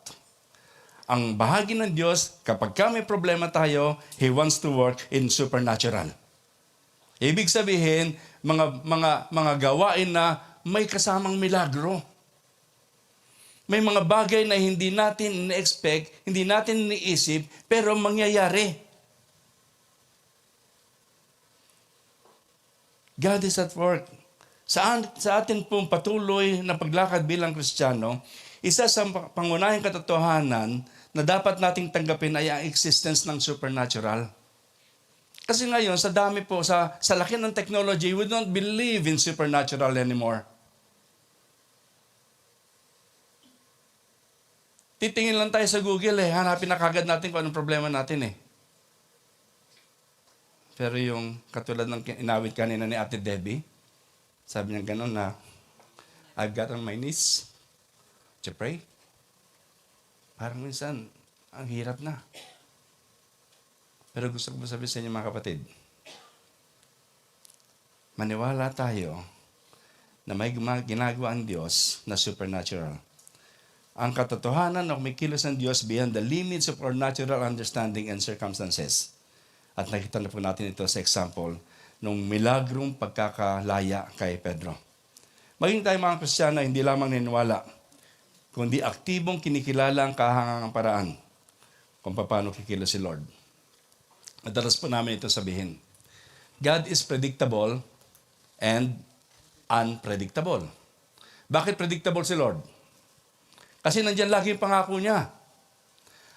S2: Ang bahagi ng Diyos, kapag may problema tayo, He wants to work in supernatural. Ibig sabihin, mga gawain na may kasamang milagro. May mga bagay na hindi natin ina-expect, hindi natin iniisip, pero mangyayari. God is at work. Sa atin pong patuloy na paglakad bilang Kristiyano, isa sa pangunahing katotohanan na dapat nating tanggapin ay ang existence ng supernatural. Kasi ngayon, sa dami po, sa laki ng technology, we don't believe in supernatural anymore. Titingin lang tayo sa Google hanapin na kagad natin kung anong problema natin Pero yung katulad ng inawit kanina ni Ate Debbie, sabi niya gano'n na, I've got on my knees to pray. Parang minsan, ang hirap na. Pero gusto ko sabihin sa inyo mga kapatid, maniwala tayo na may ginagawa ang Diyos na supernatural. Ang katotohanan na kumikilos ng Diyos beyond the limits of our natural understanding and circumstances. At nakita na po natin ito sa example nung milagrong pagkakalaya kay Pedro. Maging tayo mga Kristiyano, hindi lamang niniwala, kundi aktibong kinikilala ang kahangangang paraan kung paano kikilos si Lord. Madalas po namin ito sabihin. God is predictable and unpredictable. Bakit predictable si Lord? Kasi nandyan lagi yung pangako niya.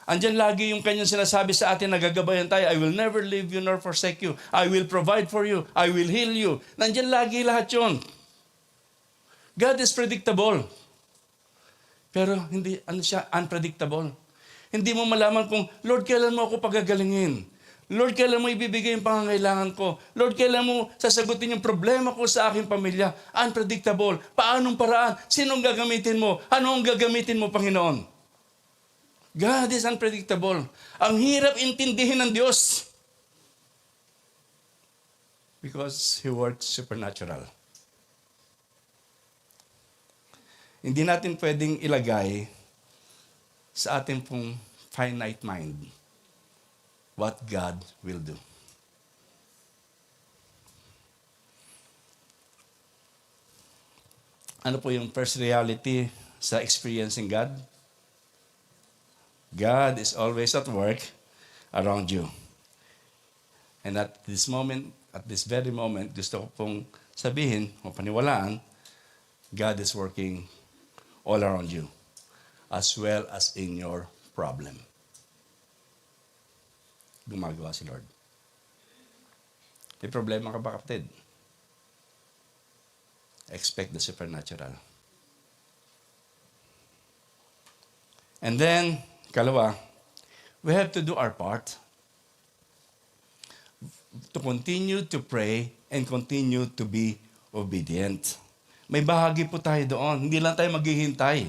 S2: Andyan lagi yung kanyang sinasabi sa atin na gagabayan tayo. I will never leave you nor forsake you. I will provide for you. I will heal you. Nandyan lagi lahat yun. God is predictable. Pero hindi, siya, unpredictable. Hindi mo malaman kung, Lord, kailan mo ako pagagalingin? Lord, kailan mo ibibigay yung pangangailangan ko? Lord, kailan mo sasagutin yung problema ko sa aking pamilya? Unpredictable. Paanong paraan? Sinong gagamitin mo? Anong gagamitin mo, Panginoon? God is unpredictable. Ang hirap intindihin ng Diyos. Because He works supernatural. Hindi natin pwedeng ilagay sa ating pong finite mind what God will do. Ano po yung first reality sa experiencing God? God is always at work around you. And at this very moment, gusto ko pong sabihin o paniwalaan, God is working all around you, as well as in your problem. Gumagawa si Lord. May problema ka ba, kapatid? Expect the supernatural. And then, kalawa, we have to do our part. to continue to pray and continue to be obedient. May bahagi po tayo doon. Hindi lang tayo maghihintay.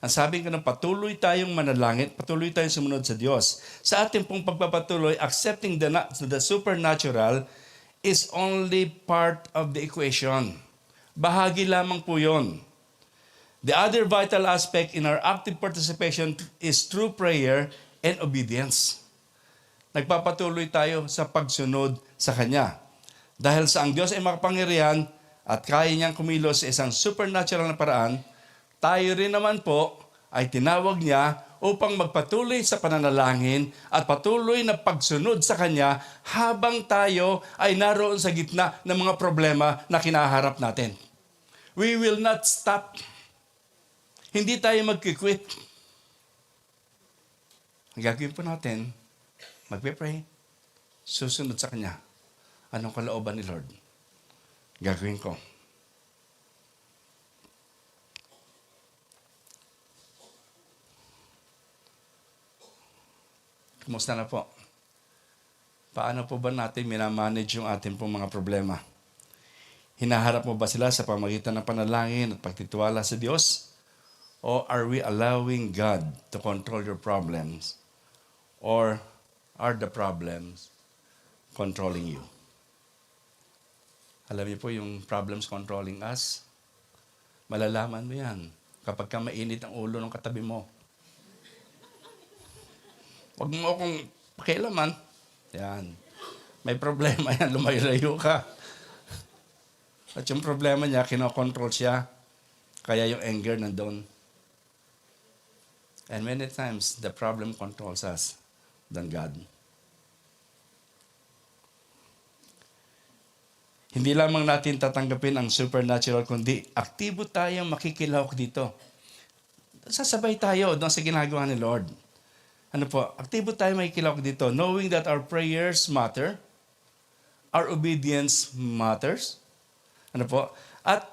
S2: Ang sabi ko na patuloy tayong manalangin, patuloy tayong sumunod sa Diyos. Sa ating pong pagpapatuloy, accepting the supernatural is only part of the equation. Bahagi lamang po yun. The other vital aspect in our active participation is true prayer and obedience. Nagpapatuloy tayo sa pagsunod sa Kanya. Dahil sa ang Diyos ay makapangyarihan at kaya niyang kumilos sa isang supernatural na paraan, tayo rin naman po ay tinawag niya upang magpatuloy sa pananalangin at patuloy na pagsunod sa Kanya habang tayo ay naroon sa gitna ng mga problema na kinaharap natin. We will not stop. Hindi tayo magkikwit. Ang gagawin po natin, magpe-pray, susunod sa Kanya. Anong kalooban ni Lord? Gagawin ko. Kumusta na po? Paano po ba natin minamanage yung ating pong mga problema? Hinaharap mo ba sila sa pamagitan ng panalangin at pagtitiwala sa Diyos? Or are we allowing God to control your problems? Or are the problems controlling you? Alam niyo po yung problems controlling us? Malalaman mo yan kapag ka mainit ang ulo ng katabi mo. Huwag mo akong pakialaman. Yan. May problema yan, lumayo-layo ka. At yung problema niya, kinokontrol siya. Kaya yung anger nandun. And many times, the problem controls us than God. Hindi lamang natin tatanggapin ang supernatural, kundi aktibo tayong makikilahok dito. Sasabay tayo doon sa ginagawa ni Lord. Ano po? Aktibo tayo makikilahok dito, knowing that our prayers matter, our obedience matters. Ano po? At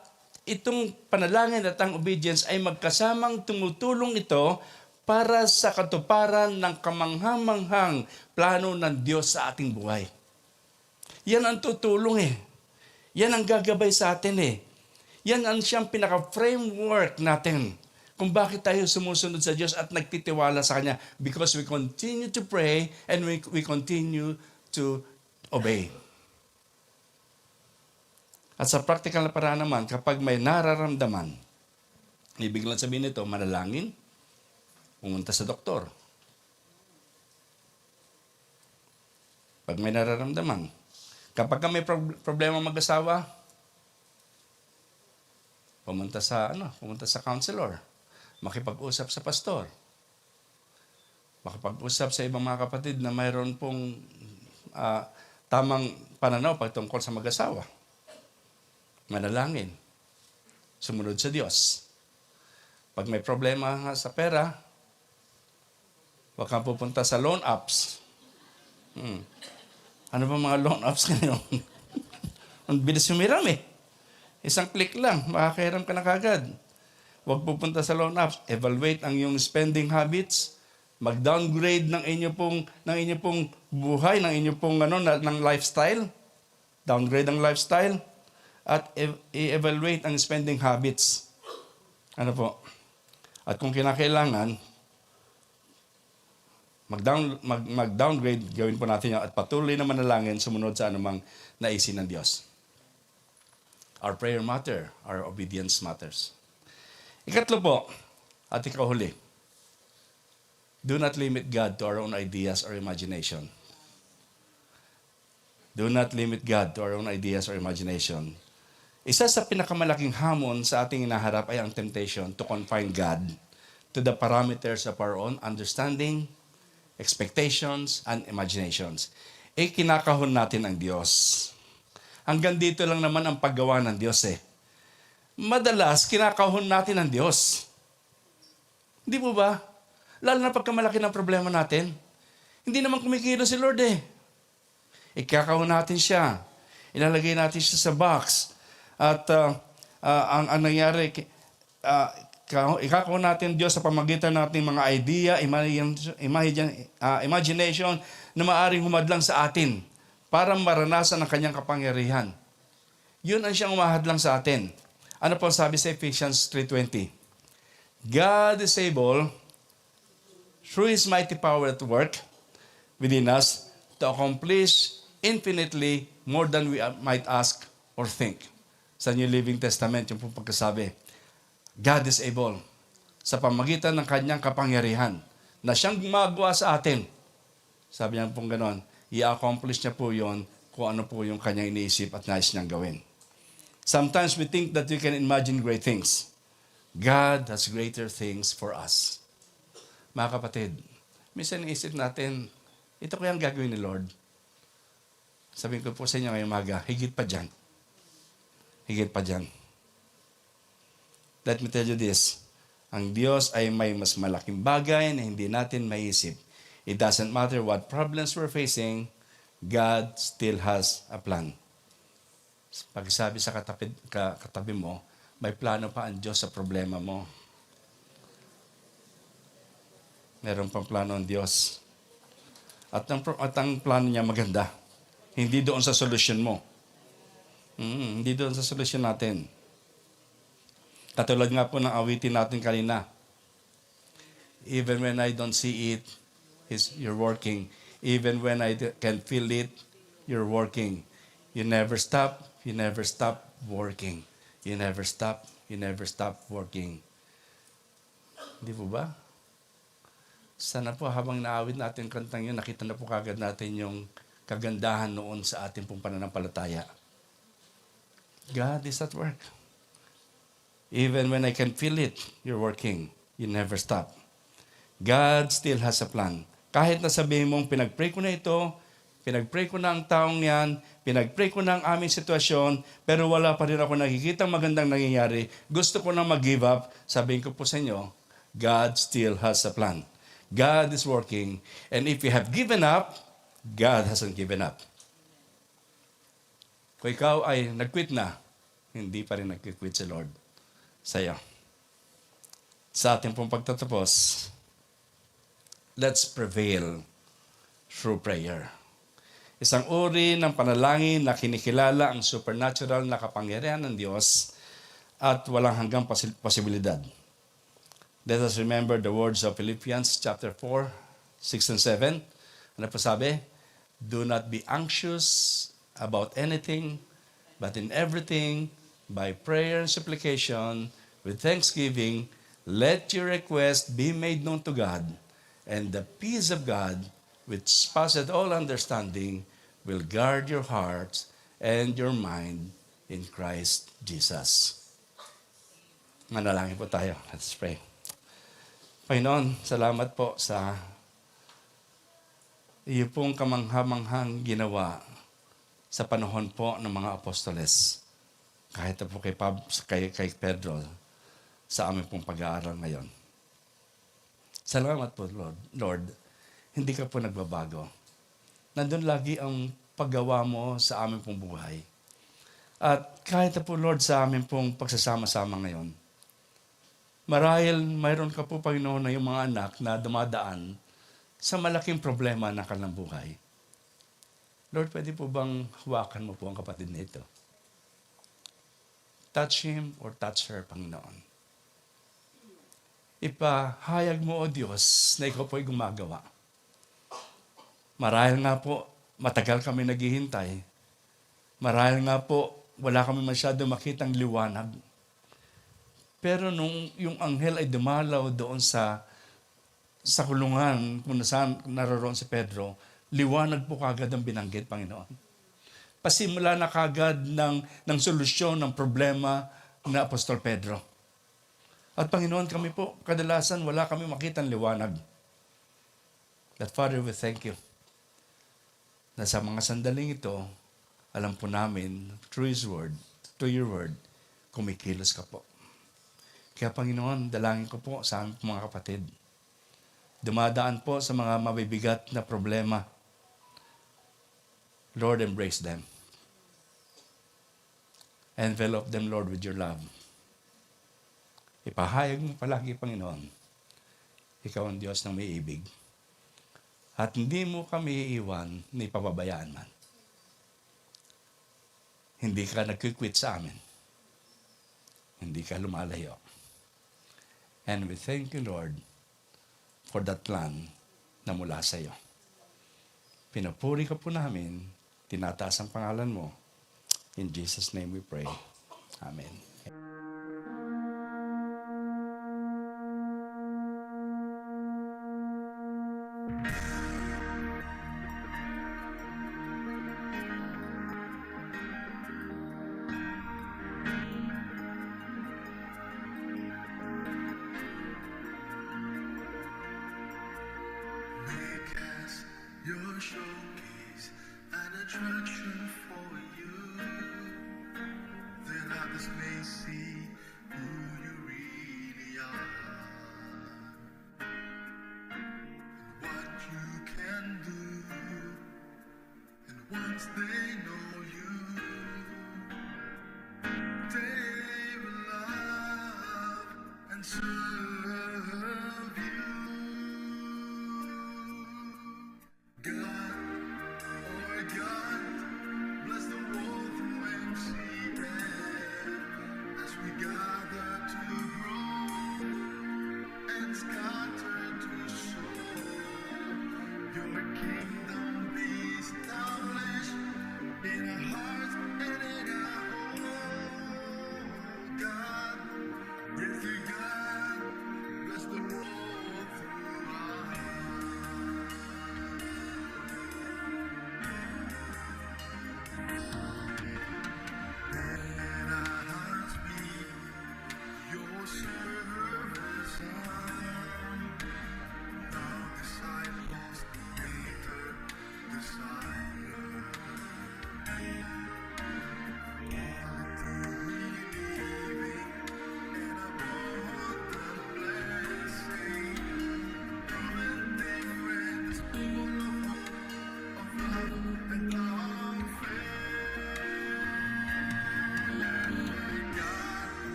S2: itong panalangin at ang obedience ay magkasamang tumutulong ito para sa katuparan ng kamanghamanghang plano ng Diyos sa ating buhay. Yan ang tutulong eh. Yan ang gagabay sa atin eh. Yan ang siyang pinaka-framework natin kung bakit tayo sumusunod sa Diyos at nagtitiwala sa Kanya. Because we continue to pray and we continue to obey. At sa practical na paraan naman, kapag may nararamdaman, ibig lang sabihin nito, manalangin, pumunta sa doktor. Pag may nararamdaman, kapag may problema mag-asawa, pumunta sa counselor, makipag-usap sa pastor, makipag-usap sa ibang mga kapatid na mayroon pong tamang pananaw pagtungkol sa mag-asawa. Manalangin, sumunod sa Diyos. Pag may problema sa pera, huwag kang pupunta sa loan apps. Ano ba mga loan apps ngayon? Ang bilis humiram eh. Isang click lang, makakahiram ka na kagad. Huwag pupunta sa loan apps. Evaluate ang iyong spending habits. Mag-downgrade ng inyo pong buhay, ng inyo pong ng lifestyle. Downgrade ang lifestyle. At i-evaluate ang spending habits. Ano po? At kung kinakailangan, mag-downgrade, gawin po natin yan at patuloy na manalangin sumunod sa anumang naisin ng Diyos. Our prayer matter, our obedience matters. Ikatlo po, at ikahuli, do not limit God to our own ideas or imagination. Do not limit God to our own ideas or imagination. Isa sa pinakamalaking hamon sa ating inaharap ay ang temptation to confine God to the parameters of our own understanding, expectations, and imaginations. Kinakahon natin ang Diyos. Hanggang dito lang naman ang paggawa ng Diyos eh. Madalas, kinakahon natin ang Diyos. Hindi po ba? Lalo na pagka malaki ng problema natin. Hindi naman kumikilos si Lord eh. Ikakahon natin siya. Ilalagay natin siya sa box. At ang nangyari, ikakahon natin Diyos sa pamagitan nating mga idea, imagination na maaaring humadlang sa atin para maranasan ang kanyang kapangyarihan. Yun ang siyang umahadlang sa atin. Ano po ang sabi sa Ephesians 3:20? God is able, through His mighty power at work within us, to accomplish infinitely more than we might ask or think. Sa New Living Testament, yung pong pagkasabi, God is able, sa pamagitan ng kanyang kapangyarihan, na siyang gumagawa sa atin. Sabi niya pong ganon, i-accomplish niya po yun kung ano po yung kanyang iniisip at nais niyang gawin. Sometimes we think that we can imagine great things. God has greater things for us. Mga kapatid, minsan iisip natin, ito kaya ang gagawin ni Lord. Sabihin ko po sa inyo ngayong umaga, higit pa dyan. Higit pa dyan. Let me tell you this. Ang Diyos ay may mas malaking bagay na hindi natin maiisip. It doesn't matter what problems we're facing, God still has a plan. Pag sabi sa katabi mo, may plano pa ang Diyos sa problema mo. Meron pang plano ang Diyos. At ang plano niya maganda. Hindi doon sa solusyon mo. Hindi doon sa solusyon natin. Katulad nga po ng awitin natin kanina. Even when I don't see it, you're working. Even when I can feel it, you're working. You never stop working. You never stop working. Di po ba? Sana po habang naawit natin kantang yun, nakita na po kagad natin yung kagandahan noon sa ating pong pananampalataya. God is at work. Even when I can feel it, you're working. You never stop. God still has a plan. Kahit na sabihin mong, pinag-pray ko na ito, pinag-pray ko na ang taong yan, pinag-pray ko na ang aming sitwasyon, pero wala pa rin ako nakikita magandang nangyayari, gusto ko na mag-give up, sabihin ko po sa inyo, God still has a plan. God is working. And if you have given up, God hasn't given up. Kung ikaw ay nag-quit na, hindi pa rin nag-quit si Lord sa'yo. Sa ating pong pagtatapos, let's prevail through prayer. Isang uri ng panalangin na kinikilala ang supernatural na kapangyarihan ng Diyos at walang hanggang posibilidad. Let us remember the words of Philippians chapter 4, 6 and 7. Ano po sabi? Do not be anxious about anything, but in everything, by prayer and supplication, with thanksgiving, let your request be made known to God, and the peace of God, which passeth all understanding, will guard your hearts and your mind in Christ Jesus. Manalangin po tayo. Let's pray. Panginoon, salamat po sa iyo pong kamangha-manghang ginawa sa panahon po ng mga apostoles. Kahit na po kay Pedro sa aming pong pag-aaral ngayon. Salamat po, Lord. Hindi ka po nagbabago. Nandun lagi ang paggawa mo sa aming pong buhay. At kahit na po, Lord, sa aming pong pagsasama-sama ngayon, marahil mayroon ka po, Panginoon, na yung mga anak na dumadaan sa malaking problema ng kanilang buhay. Lord, pwede po bang hawakan mo po ang kapatid nito? Touch him or touch her, Panginoon. Ipahayag mo, O Diyos, na ikaw po ay gumagawa. Marahil nga po, matagal kami naghihintay. Marahil nga po, wala kami masyado makitang liwanag. Pero nung yung anghel ay dumalaw doon sa kulungan kung nasaan naroon si Pedro, liwanag po kagad ang binanggit, Panginoon. Pasimula na kagad ng solusyon ng problema ng Apostol Pedro. At Panginoon, kami po, kadalasan wala kami makitang liwanag. That Father, we thank you na sa mga sandaling ito, alam po namin, through His Word, through your Word, kumikilos ka po. Kaya Panginoon, dalangin ko po sa aming mga kapatid. Dumadaan po sa mga mabibigat na problema. Lord, embrace them. Envelop them, Lord, with your love. Ipahayag mo palagi, Panginoon, ikaw ang Diyos ng may ibig. At hindi mo kami iiwan na ipababayaan man. hindi ka nag-quit sa amin. Hindi ka lumalayo. And we thank you, Lord, for that plan na mula sa iyo. Pinupuri ka po namin, tinataas ang pangalan mo. In Jesus' name we pray. Amen.
S3: Make us your showcase, an attraction for you, that others may see who you really are, and what you can do. And once they know you, they will love and serve you. God, oh God, bless the world through MCM as we gather to grow and sky.